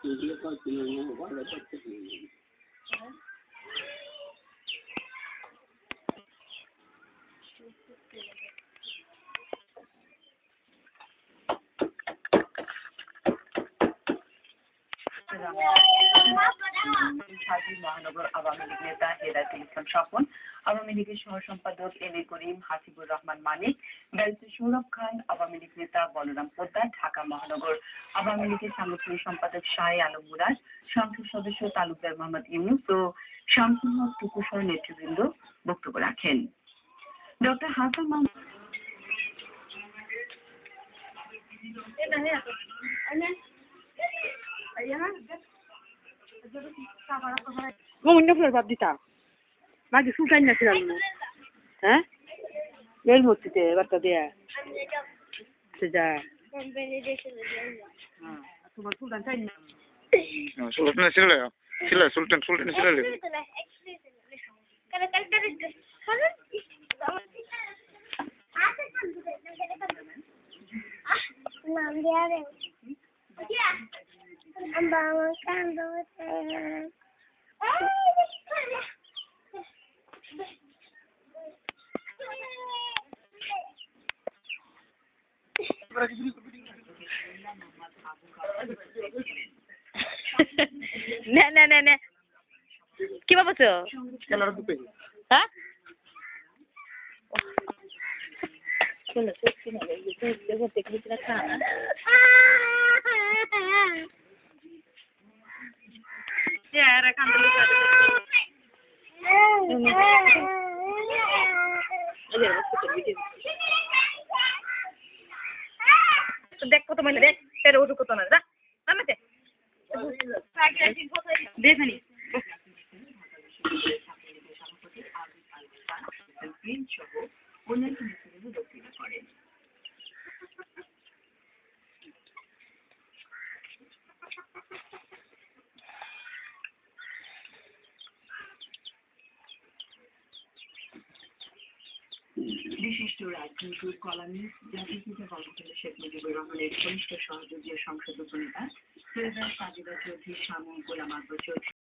Dia kau punya wala tak ni. মহানগর আওয়ামী লীগ নেতা হেদায়েতুল ইসলাম স্বপন, আওয়ামী লীগের সহ সম্পাদক M A Karim, Hasibur Rahman Manik, barrister Sourav খান, আওয়ামী লীগ নেতা বলরাম পোদ্দার, ঢাকা মহানগর আওয়ামী লীগের সাংগঠনিক সম্পাদক শাহে আলম মুরাদ, সংসদ সদস্য তালুকদার মোহাম্মদ ইউনুস ও শামসুল হক টুকু সহ নেতৃবৃন্দ বক্তব্য রাখেন। ডক্টর হাসান মাহমুদ মঙ্গল বাদ দিতা বাকি সুলতান না ছিলাম হ্যাঁ রেল ভর্তিতে বার্তা দেয়া যা তোমার সুলতান চাই না সুলতান ছিল সুলতান ছিল নে কি ভাবছো হ্যাঁ দেখ কত মানে দেখ তেরো ওটু কত না নামাতে দেখানি বিশিষ্ট রাজনৈতিক কলামিস্ট জাতির পিতা বঙ্গবন্ধু শেখ মুজিবুর রহমানের ঘনিষ্ঠ সহযোগী সংসদ উপনেতা সৈয়দা সাজেদা চৌধুরী, শামুল গোলাম আকবর চৌধুরী